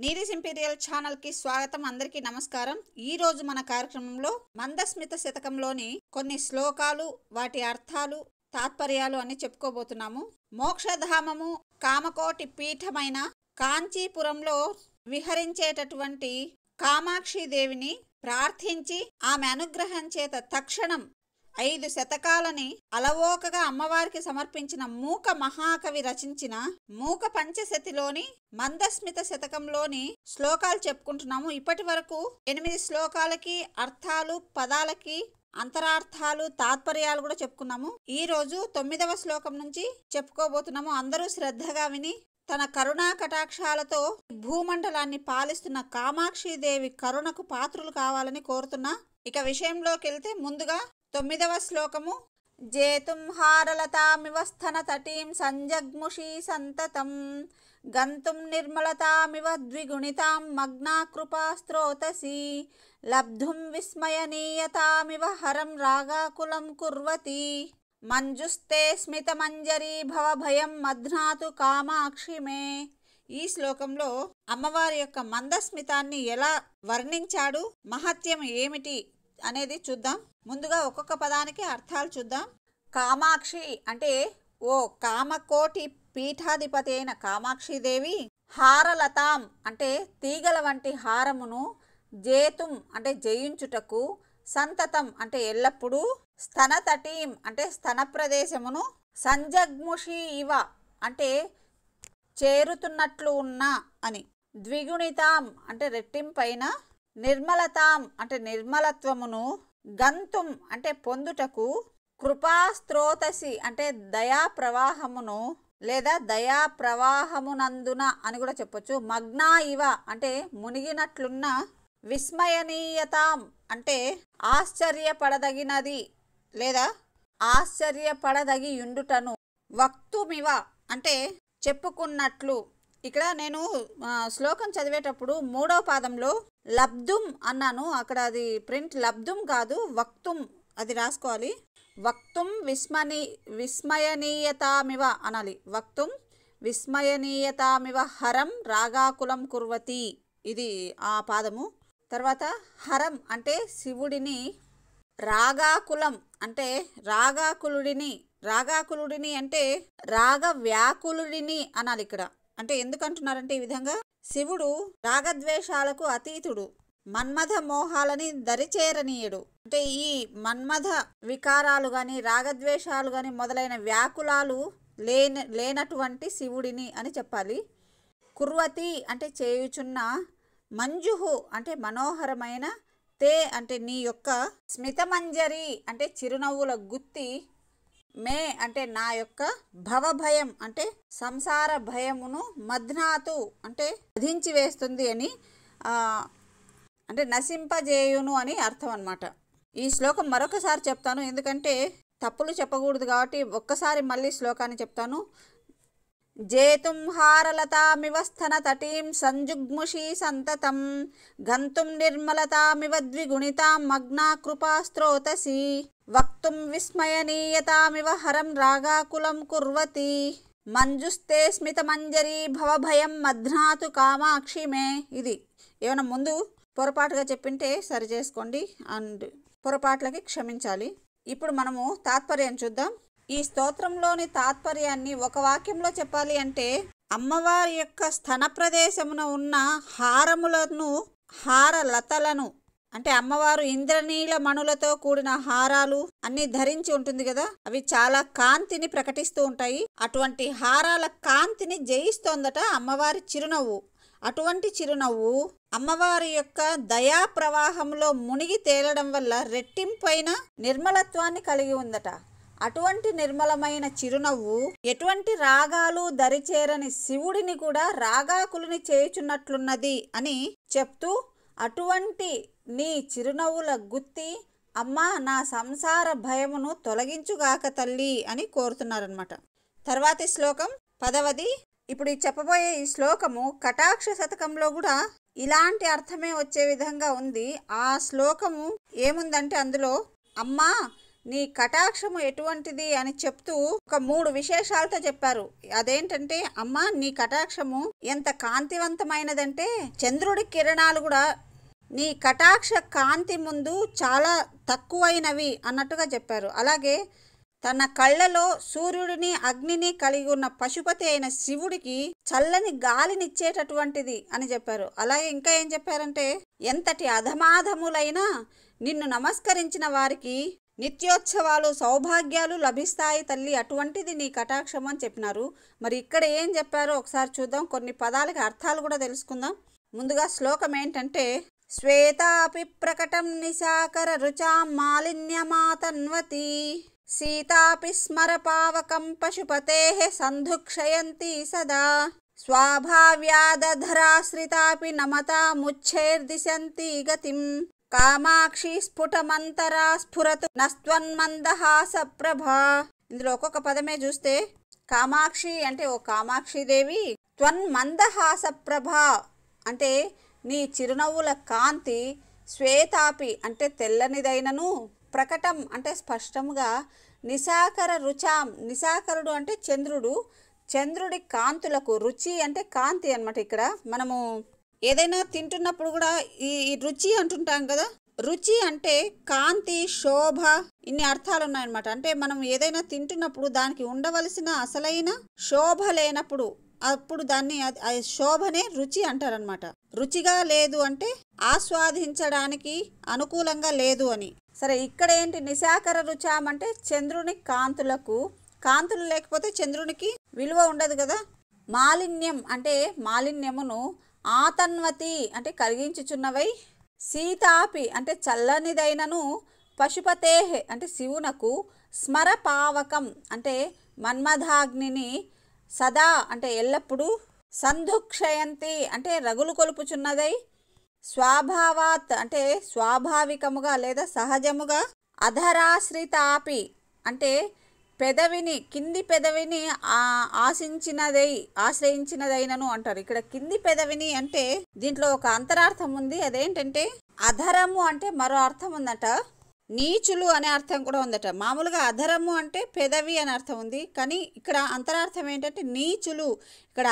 Neeri's imperial channel కి స్వాగతం. అందరికీ నమస్కారం. ఈ రోజు మన కార్యక్రమంలో మందస్మిత శతకంలోని కొన్ని శ్లోకాలు, వాటి అర్థాలు, తాత్పర్యాలు అని చెప్పుకోబోతున్నాము. మోక్షధామము కామకోటి పీఠమైన కాంచీపురంలో విహరించేటటువంటి కామాక్షి దేవిని ప్రార్థించి ఆమె అనుగ్రహం చేత తక్షణం 5 శతకాలని అలవోకగా అమ్మవారికి సమర్పించిన మూక మహాకవి రచించిన మూక పంచశతిలోని మందస్మిత శతకంలోని శ్లోకాలు చెప్పుకుంటున్నాము. ఇప్పటి వరకు 8 శ్లోకాలకి అర్థాలు, పదాలకి అంతరార్థాలు, తాత్పర్యాలు కూడా చెప్పుకున్నాము. ఈ రోజు 9వ శ్లోకం నుంచి చెప్పుకోబోతున్నాము. అందరూ శ్రద్ధగా విని తన కరుణా కటాక్షాలతో భూమండలాన్ని పాలిస్తున్న కామాక్షిదేవి కరుణకు పాత్రులు కావాలని కోరుతున్నా. ఇక విషయంలోకి వెళ్తే ముందుగా 9వ శ్లోకము. జేతుం హారలతామివ స్థన తటీం సంజగ్ముషీ సంతతం గంతుం నిర్మలతామివ ద్విగుణితాం మగ్నా కృపా స్తోతసి లబ్ధుం విస్మయనీయతామివ హరం రాగాకులం కుర్వతి మంజుస్తే స్మితమంజరీ భవభయం మధ్నాతు కామాక్షి మే. ఈ శ్లోకంలో అమ్మవారి యొక్క మందస్మితాన్ని ఎలా వర్ణించాడు, మహత్యం ఏమిటి అనేది చూద్దాం. ముందుగా ఒక్కొక్క పదానికి అర్థాలు చూద్దాం. కామాక్షి అంటే ఓ కామకోటి పీఠాధిపతి అయిన కామాక్షిదేవి, హారలతాం అంటే తీగల వంటి హారమును, జేతుం అంటే జయించుటకు, సంతతం అంటే ఎల్లప్పుడూ, స్తనతటీం అంటే స్తన ప్రదేశమును, సంజగ్ముషి ఇవ అంటే చేరుతున్నట్లు ఉన్న అని, ద్విగుణితాం అంటే రెట్టింపైన, నిర్మలతాం అంటే నిర్మలత్వమును, గంతుం అంటే పొందుటకు, కృపాస్త్రోతసి అంటే దయా ప్రవాహమును లేదా దయా ప్రవాహమునందున అని కూడా చెప్పొచ్చు, మగ్నా ఇవ అంటే మునిగినట్లున్న, విస్మయనీయతాం అంటే ఆశ్చర్యపడదగినది లేదా ఆశ్చర్యపడదగి యుండుటను, వక్తుమివ అంటే చెప్పుకున్నట్లు. ఇక్కడ నేను శ్లోకం చదివేటప్పుడు 3వ పాదంలో లబ్ధుం అన్నాను, అక్కడ అది ప్రింట్ లబ్ధుం కాదు, వక్తుం అది రాసుకోవాలి. వక్తుం విస్మయనీయతామివ అనాలి. వక్తుం విస్మయనీయతామివ హరం రాగాకులం కుర్వతి, ఇది ఆ పాదము. తర్వాత హరం అంటే శివుడిని, రాగాకులం అంటే రాగాకులుడిని అంటే రాగ వ్యాకులుడిని అనాలి ఇక్కడ. అంటే ఎందుకంటున్నారంటే ఈ విధంగా శివుడు రాగద్వేషాలకు అతీతుడు, మన్మథ మోహాలని దరిచేరనీయుడు. అంటే ఈ మన్మథ వికారాలు గాని రాగద్వేషాలు గాని మొదలైన వ్యాకులాలు లేనటువంటి శివుడిని అని చెప్పాలి. కుర్వతి అంటే చేయుచున్న, మంజుహు అంటే మనోహరమైన, తే అంటే నీ యొక్క, స్మితమంజరి అంటే చిరునవ్వుల గుత్తి, మే అంటే నా యొక్క, భవభయం అంటే సంసార భయమును, మధ్నాతు అంటే వధించి వేస్తుంది అని, అంటే నశింపజేయును అని అర్థం అన్నమాట. ఈ శ్లోకం మరొకసారి చెప్తాను, ఎందుకంటే తప్పులు చెప్పకూడదు కాబట్టి ఒక్కసారి మళ్ళీ శ్లోకాన్ని చెప్తాను. జేతుం హారలతామివ స్థన తటీం సంజుగ్ముషీ సంతతం గంతుం నిర్మలతామివ ద్విగుణితాం మగ్నా కృపా స్తోతసి వక్తుం విస్మయనీయతామివ హరం రాగాకులం కుర్వతి మంజుస్తే స్మితమంజరీ భవభయం మధ్నాతు కామాక్షి మే. ఇది ఏమైనా ముందు పొరపాటుగా చెప్పింటే సరి చేసుకోండి, అండ్ పొరపాట్లకి క్షమించాలి. ఇప్పుడు మనము తాత్పర్యం చూద్దాం. ఈ స్తోత్రంలోని తాత్పర్యాన్ని ఒక వాక్యంలో చెప్పాలి అంటే, అమ్మవారి యొక్క స్థన ప్రదేశమున ఉన్న హారములను, హారలతలను అంటే అమ్మవారు ఇంద్రనీల మణులతో కూడిన హారాలు అన్ని ధరించి ఉంటుంది కదా, అవి చాలా కాంతిని ప్రకటిస్తూ ఉంటాయి. అటువంటి హారాల కాంతిని జయిస్తోందట అమ్మవారి చిరునవ్వు. అటువంటి చిరునవ్వు అమ్మవారి యొక్క దయా ప్రవాహంలో మునిగి తేలడం వల్ల రెట్టింపైన నిర్మలత్వాన్ని కలిగి ఉందట. అటువంటి నిర్మలమైన చిరునవ్వు ఎటువంటి రాగాలు దరిచేరని శివుడిని కూడా రాగాకులని చేయుచున్నట్లున్నది అని చెప్తూ, అటువంటి నీ చిరునవ్వుల గుత్తి అమ్మా నా సంసార భయమును తొలగించుగాక తల్లి అని కోరుతున్నారనమాట. తర్వాతి శ్లోకం 10వది. ఇప్పుడు చెప్పబోయే ఈ శ్లోకము కటాక్ష శతకంలో కూడా ఇలాంటి అర్థమే వచ్చే విధంగా ఉంది. ఆ శ్లోకము ఏముందంటే అందులో, అమ్మా నీ కటాక్షము ఎటువంటిది అని చెప్తూ ఒక 3 విశేషాలతో చెప్పారు. అదేంటంటే అమ్మ నీ కటాక్షము ఎంత కాంతివంతమైనదంటే చంద్రుడి కిరణాలు కూడా నీ కటాక్ష కాంతి ముందు చాలా తక్కువైనవి అన్నట్టుగా చెప్పారు. అలాగే తన కళ్ళలో సూర్యుడిని అగ్నిని కలిగి ఉన్న పశుపతి అయిన శివుడికి చల్లని గాలినిచ్చేటటువంటిది అని చెప్పారు. అలాగే ఇంకా ఏం చెప్పారంటే ఎంతటి అధమాధములైనా నిన్ను నమస్కరించిన వారికి నిత్యోత్సవాలు సౌభాగ్యాలు లభిస్తాయి తల్లి, అటువంటిది నీ కటాక్షం అని చెప్పినారు. మరి ఇక్కడ ఏం చెప్పారో ఒకసారి చూద్దాం. కొన్ని పదాలకి అర్థాలు కూడా తెలుసుకుందాం. ముందుగా శ్లోకం ఏంటంటే శ్వేతాపి ప్రకటం నిశాకర రుచాం మాలిన్యమాతన్వతి సీతాపి స్మర పావకం పశుపతే సంధుక్షయంతి సదా స్వాభావ్యాదధరాశ్రితాపి నమతాముచ్ఛైర్దిశంతి గతిం కామాక్షి స్ఫుటమంతరా స్ఫురతు నస్త్వన్మందహాస ప్రభా. ఇందులో ఒక్కొక్క పదమే చూస్తే కామాక్షి అంటే ఓ కామాక్షిదేవి, త్వన్మందహాస ప్రభా అంటే నీ చిరునవ్వుల కాంతి, శ్వేతాపి అంటే తెల్లనిదైనను, ప్రకటం అంటే స్పష్టముగా, నిశాకర రుచాం నిశాకరుడు అంటే చంద్రుడు, చంద్రుడి కాంతులకు, రుచి అంటే కాంతి అన్నమాట. ఇక్కడ మనము ఏదైనా తింటున్నప్పుడు కూడా ఈ రుచి అంటుంటాం కదా, రుచి అంటే కాంతి, శోభ, ఇన్ని అర్థాలు ఉన్నాయన్నమాట. అంటే మనం ఏదైనా తింటున్నప్పుడు దానికి ఉండవలసిన అసలైన శోభ లేనప్పుడు అప్పుడు దాన్ని శోభనే రుచి అంటారనమాట. రుచిగా లేదు అంటే ఆస్వాదించడానికి అనుకూలంగా లేదు అని. సరే ఇక్కడ ఏంటి నిశాకర రుచాం అంటే చంద్రుని కాంతులకు, కాంతులు లేకపోతే చంద్రునికి విలువ ఉండదు కదా. మాలిన్యం అంటే మాలిన్యమును, ఆతన్వతి అంటే కలిగించుచున్నవై, సీతాపి అంటే చల్లనిదైనను, పశుపతే అంటే శివునకు, స్మర పావకం అంటే మన్మథాగ్నిని, సదా అంటే ఎల్లప్పుడూ, సంధుక్షయంతి అంటే రగులు కొలుపుచున్నదై, స్వాభావాత్ అంటే స్వాభావికముగా లేదా సహజముగా, అధరాశ్రితాపి అంటే పెదవిని, కింది పెదవిని ఆశ్రయించినదైనను అంటారు. ఇక్కడ కింది పెదవిని అంటే దీంట్లో ఒక అంతరార్థం ఉంది. అదేంటంటే అధరము అంటే మరో అర్థం ఉందట, నీచులు అనే అర్థం కూడా ఉందట. మామూలుగా అధరము అంటే పెదవి అని అర్థం ఉంది, కానీ ఇక్కడ అంతరార్థం ఏంటంటే నీచులు. ఇక్కడ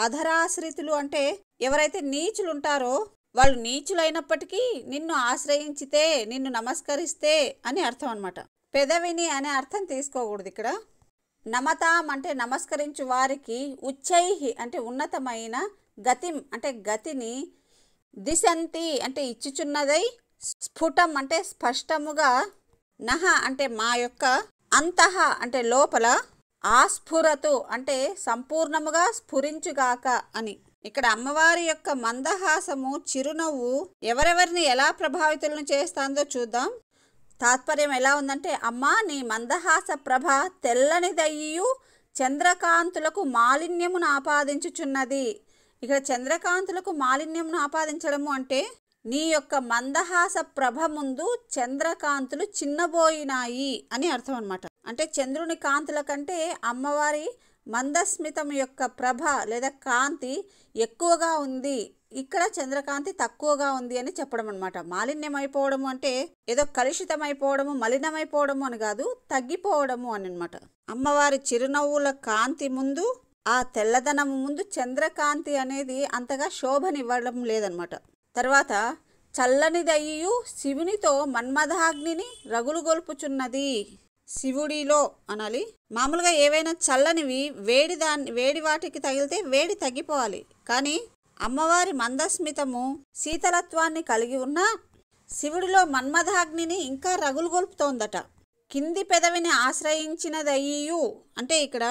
అధరాశ్రితులు అంటే ఎవరైతే నీచులు ఉంటారో వాళ్ళు నీచులైనప్పటికీ నిన్ను ఆశ్రయించితే, నిన్ను నమస్కరిస్తే అని అర్థం అన్నమాట. పెదవిని అనే అర్థం తీసుకోకూడదు ఇక్కడ. నమతాం అంటే నమస్కరించు వారికి, ఉచ్చైహి అంటే ఉన్నతమైన, గతిం అంటే గతిని, దిశంతి అంటే ఇచ్చుచున్నదై, స్ఫుటం అంటే స్పష్టముగా, నహ అంటే మా యొక్క, అంతః అంటే లోపల, ఆస్ఫురతు అంటే సంపూర్ణముగా స్ఫురించుగాక అని. ఇక్కడ అమ్మవారి యొక్క మందహాసము, చిరునవ్వు ఎవరెవరిని ఎలా ప్రభావితులను చేస్తుందో చూద్దాం. తాత్పర్యం ఎలా ఉందంటే అమ్మా నీ మందహాస ప్రభ తెల్లనిదయ్యు చంద్రకాంతులకు మాలిన్యమును ఆపాదించుచున్నది. ఇక్కడ చంద్రకాంతులకు మాలిన్యమును ఆపాదించడము అంటే నీ యొక్క మందహాస ప్రభ ముందు చంద్రకాంతులు చిన్నబోయినాయి అని అర్థం అన్నమాట. అంటే చంద్రుని కాంతుల కంటే అమ్మవారి మందస్మితం యొక్క ప్రభ లేదా కాంతి ఎక్కువగా ఉంది, ఇక్కడ చంద్రకాంతి తక్కువగా ఉంది అని చెప్పడం అనమాట. మాలిన్యమైపోవడము అంటే ఏదో కలుషితమైపోవడము, మలినమైపోవడము అని కాదు, తగ్గిపోవడము అని అనమాట. అమ్మవారి చిరునవ్వుల కాంతి ముందు, ఆ తెల్లదనము ముందు చంద్రకాంతి అనేది అంతగా శోభనివ్వడం లేదనమాట. తర్వాత చల్లనిదయ్యు శివునితో మన్మథాగ్నిని రగులు గొల్పుచున్నది. శివుడిలో అనాలి. మామూలుగా ఏవైనా చల్లనివి వేడి వాటికి తగిలితే వేడి తగ్గిపోవాలి, కానీ అమ్మవారి మందస్మితము శీతలత్వాన్ని కలిగి ఉన్న శివుడిలో మన్మథాగ్నిని ఇంకా రగులు గొల్పుతోందట. కింది పెదవిని ఆశ్రయించినదయ్యు అంటే ఇక్కడ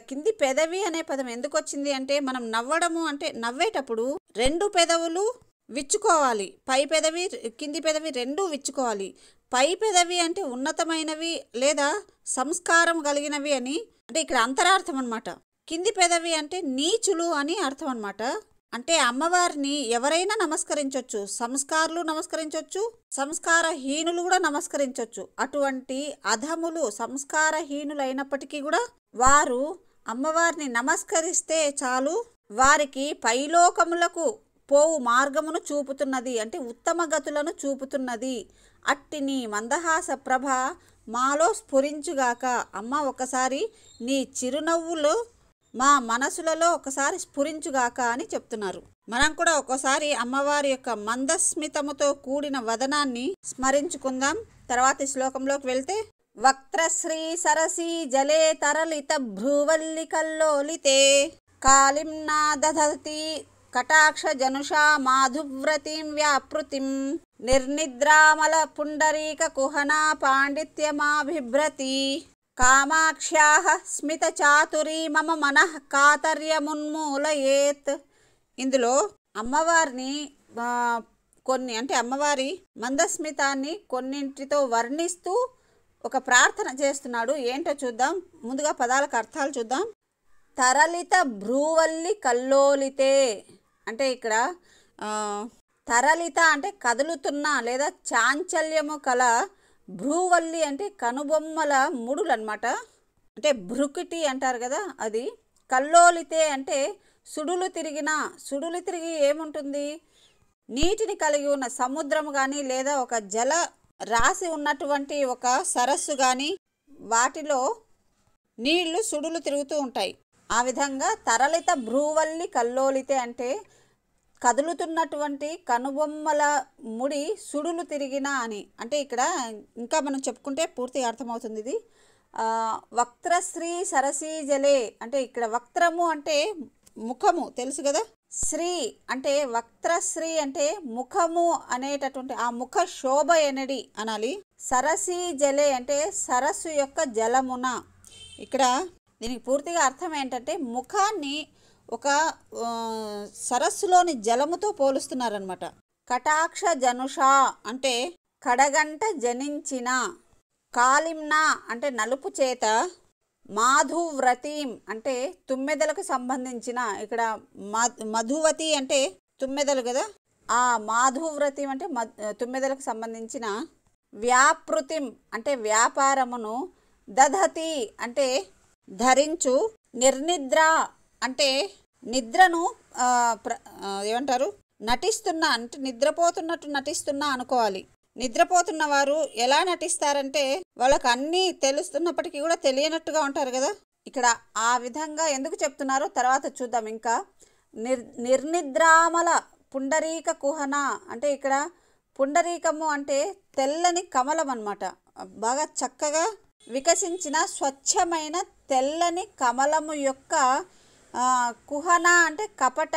కింది పెదవి అనే పదం ఎందుకు వచ్చింది అంటే మనం నవ్వడము అంటే నవ్వేటప్పుడు 2 పెదవులు విచ్చుకోవాలి, పై పెదవి కింది పెదవి 2 విచ్చుకోవాలి. పై పెదవి అంటే ఉన్నతమైనవి లేదా సంస్కారం కలిగినవి అని, అంటే ఇక్కడ అంతరార్థం అనమాట. కింది పెదవి అంటే నీచులు అని అర్థం అనమాట. అంటే అమ్మవారిని ఎవరైనా నమస్కరించవచ్చు, సంస్కారులు నమస్కరించవచ్చు, సంస్కారహీనులు కూడా నమస్కరించవచ్చు. అటువంటి అధములు సంస్కారహీనులు అయినప్పటికీ కూడా వారు అమ్మవారిని నమస్కరిస్తే చాలు, వారికి పైలోకములకు పోవు మార్గమును చూపుతున్నది, అంటే ఉత్తమ గతులను చూపుతున్నది. అట్టి నీ మందహాస ప్రభ మాలో స్ఫురించుగాక. అమ్మ, ఒకసారి నీ చిరునవ్వులు మా మనసులలో ఒకసారి స్ఫురించుగాక అని చెప్తున్నారు. మనం కూడా ఒక్కోసారి అమ్మవారి యొక్క మందస్మితముతో కూడిన వదనాన్ని స్మరించుకుందాం. తర్వాతి శ్లోకంలోకి వెళ్తే, వక్త్రశ్రీ సరసీ జలే తరలిత భ్రూవల్లి కల్లోలితే కాళింనా దధతి కటాక్ష జనుషా మాధువ్రతిం వ్యాపృతిం నిర్నిద్రామల పుండరీక కుహనా పాండిత్యమాభిభ్రతి కామాక్ష్యాః స్మిత చాతురీ మమ మనః కాతర్యమున్మూలయేత్. ఇందులో అమ్మవారిని కొన్ని అంటే అమ్మవారి మందస్మితాన్ని కొన్నింటితో వర్ణిస్తూ ఒక ప్రార్థన చేస్తున్నాడు. ఏంటో చూద్దాం. ముందుగా పదాలకు అర్థాలు చూద్దాం. తరలిత భ్రూవల్లి కల్లోలితే అంటే ఇక్కడ తరలిత అంటే కదులుతున్న లేదా చాంచల్యము కల, భ్రూవల్లి అంటే కనుబొమ్మల ముడులు అనమాట, అంటే భ్రుకుటి అంటారు కదా అది. కల్లోలితే అంటే సుడులు తిరిగి ఏముంటుంది, నీటిని కలిగి ఉన్న సముద్రము కానీ లేదా ఒక జల రాసి ఉన్నటువంటి ఒక సరస్సు కానీ వాటిలో నీళ్లు సుడులు తిరుగుతూ ఉంటాయి. ఆ విధంగా తరలిత భ్రూవల్లి కల్లోలితే అంటే కదులుతున్నటువంటి కనుబొమ్మల ముడి సుడులు తిరిగిన అని. అంటే ఇక్కడ ఇంకా మనం చెప్పుకుంటే పూర్తిగా అర్థమవుతుంది ఇది. వక్త్రశ్రీ సరసీ జలే అంటే ఇక్కడ వక్త్రము అంటే ముఖము తెలుసు కదా, శ్రీ అంటే వక్త్రశ్రీ అంటే ముఖము అనేటటువంటి ఆ ముఖ శోభ ఎనడి అనాలి. సరసీ జలే అంటే సరస్సు యొక్క జలమున. ఇక్కడ దీనికి పూర్తిగా అర్థం ఏంటంటే ముఖాన్ని ఒక సరస్సులోని జలముతో పోలుస్తున్నారనమాట. కటాక్ష జనుషా అంటే కడగంట జనించిన, కాళింనా అంటే నలుపు చేత, మాధువ్రతీం అంటే తుమ్మెదలకు సంబంధించిన, ఇక్కడ మధువతి అంటే తుమ్మెదలు కదా, ఆ మాధువ్రతీం అంటే తుమ్మెదలకు సంబంధించిన, వ్యాపృతిం అంటే వ్యాపారమును, దధతి అంటే ధరించు, నిర్నిద్ర అంటే నిద్రను ఏమంటారు నటిస్తున్నా అంటే నిద్రపోతున్నట్టు నటిస్తున్నా అనుకోవాలి. నిద్రపోతున్న వారు ఎలా నటిస్తారంటే వాళ్ళకు అన్నీ తెలుస్తున్నప్పటికీ కూడా తెలియనట్టుగా ఉంటారు కదా. ఇక్కడ ఆ విధంగా ఎందుకు చెప్తున్నారో తర్వాత చూద్దాం. ఇంకా నిర్నిద్రామల పుండరీక కుహన అంటే ఇక్కడ పుండరీకము అంటే తెల్లని కమలం అన్నమాట. బాగా చక్కగా వికసించిన స్వచ్ఛమైన తెల్లని కమలము యొక్క కుహన అంటే కపట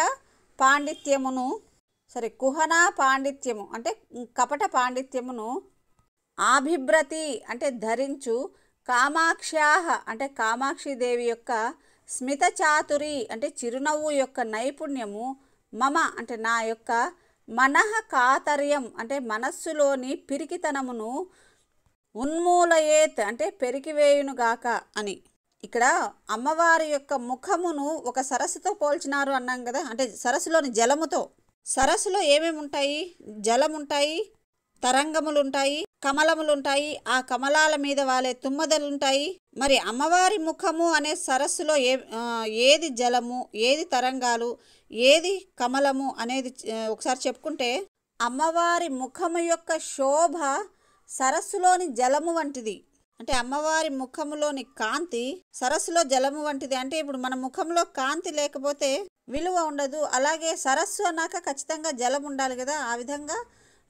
పాండిత్యమును, కుహన పాండిత్యము అంటే కపట పాండిత్యమును, ఆభిభ్రతి అంటే ధరించు, కామాక్ష్యాహ అంటే కామాక్షిదేవి యొక్క స్మిత చాతురి అంటే చిరునవ్వు యొక్క నైపుణ్యము, మమ అంటే నా యొక్క, మనః కాతర్యం అంటే మనస్సులోని పిరికితనమును, ఉన్మూలయేత్ అంటే పెరికివేయునుగాక అని. ఇక్కడ అమ్మవారి యొక్క ముఖమును ఒక సరస్సుతో పోల్చినారు అన్నాం కదా, అంటే సరస్సులోని జలముతో. సరస్సులో ఏమేమి ఉంటాయి? జలం ఉంటాయి, తరంగములు ఉంటాయి, కమలములు ఉంటాయి, ఆ కమలాల మీద వాలే తుమ్మదలు ఉంటాయి. మరి అమ్మవారి ముఖము అనే సరస్సులో ఏది జలము, ఏది తరంగాలు, ఏది కమలము అనేది ఒకసారి చెప్పుకుంటే, అమ్మవారి ముఖము యొక్క శోభ సరస్సులోని జలము వంటిది. అంటే అమ్మవారి ముఖములోని కాంతి సరస్సులో జలము వంటిది. అంటే ఇప్పుడు మన ముఖంలో కాంతి లేకపోతే విలువ ఉండదు. అలాగే సరస్సు అన్నాక ఖచ్చితంగా జలం ఉండాలి కదా. ఆ విధంగా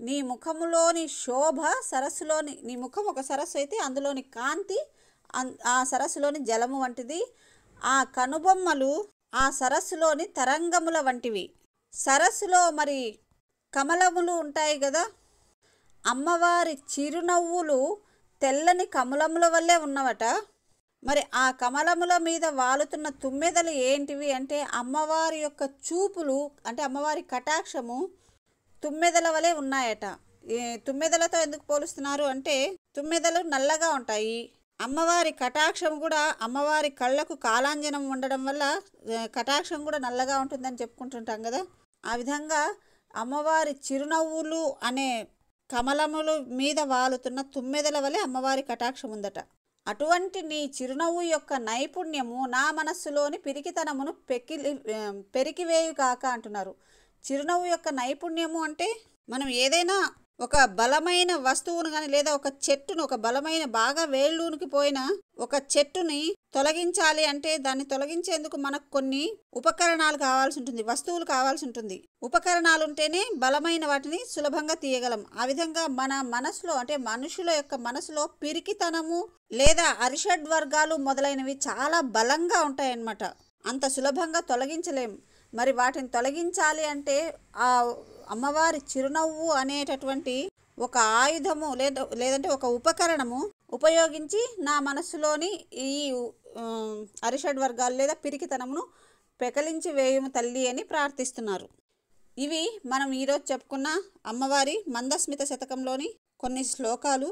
నీ ముఖములోని శోభ సరస్సులోని, నీ ముఖం ఒక సరస్సు అయితే అందులోని కాంతి ఆ సరస్సులోని జలము వంటిది. ఆ కనుబొమ్మలు ఆ సరస్సులోని తరంగముల వంటివి. సరస్సులో మరి కమలములు ఉంటాయి కదా, అమ్మవారి చిరునవ్వులు తెల్లని కమలముల వల్లే ఉన్నవట. మరి ఆ కమలముల మీద వాలుతున్న తుమ్మెదలు ఏంటివి అంటే అమ్మవారి యొక్క చూపులు, అంటే అమ్మవారి కటాక్షము తుమ్మెదల వలె ఉన్నాయట. ఈ తుమ్మెదలతో ఎందుకు పోలుస్తున్నారు అంటే తుమ్మెదలు నల్లగా ఉంటాయి. అమ్మవారి కటాక్షం కూడా, అమ్మవారి కళ్ళకు కాలాంజనం ఉండడం వల్ల కటాక్షం కూడా నల్లగా ఉంటుందని చెప్పుకుంటుంటాం కదా. ఆ విధంగా అమ్మవారి చిరునవ్వులు అనే కమలములు మీద వాలుతున్న తుమ్మెదల వలె అమ్మవారి కటాక్షం ఉందట. అటువంటి నీ చిరునవ్వు యొక్క నైపుణ్యము నా మనస్సులోని పిరికితనమును పెరికివేయు కాక అంటున్నారు. చిరునవ్వు యొక్క నైపుణ్యము అంటే మనం ఏదైనా ఒక బలమైన వస్తువును కానీ లేదా ఒక చెట్టును, ఒక బలమైన బాగా వేళ్ళూనికి పోయిన ఒక చెట్టుని తొలగించాలి అంటే దాన్ని తొలగించేందుకు మనకు కొన్ని ఉపకరణాలు కావాల్సి ఉంటుంది, వస్తువులు కావాల్సి ఉంటుంది. ఉపకరణాలు ఉంటేనే బలమైన వాటిని సులభంగా తీయగలం. ఆ విధంగా మన మనసులో అంటే మనుషుల యొక్క మనసులో పిరికితనము లేదా అరిషడ్ వర్గాలు మొదలైనవి చాలా బలంగా ఉంటాయన్నమాట. అంత సులభంగా తొలగించలేం. మరి వాటిని తొలగించాలి అంటే ఆ అమ్మవారి చిరునవ్వు అనేటటువంటి ఒక ఆయుధము లేదంటే ఒక ఉపకరణము ఉపయోగించి నా మనసులోని ఈ అరిషడ్ వర్గాలు లేదా పిరికితనమును పెకలించి వేయుము తల్లి అని ప్రార్థిస్తున్నారు. ఇవి మనం ఈరోజు చెప్పుకున్న అమ్మవారి మందస్మిత శతకంలోని కొన్ని శ్లోకాలు.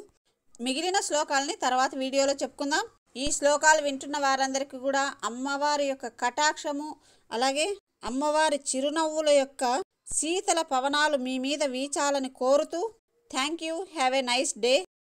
మిగిలిన శ్లోకాలని తర్వాత వీడియోలో చెప్పుకుందాం. ఈ శ్లోకాలు వింటున్న వారందరికీ కూడా అమ్మవారి యొక్క కటాక్షము అలాగే అమ్మవారి చిరునవ్వుల యొక్క శీతల పవనాలు మీ మీద వీచాలని కోరుతూ thank you. Have a nice day.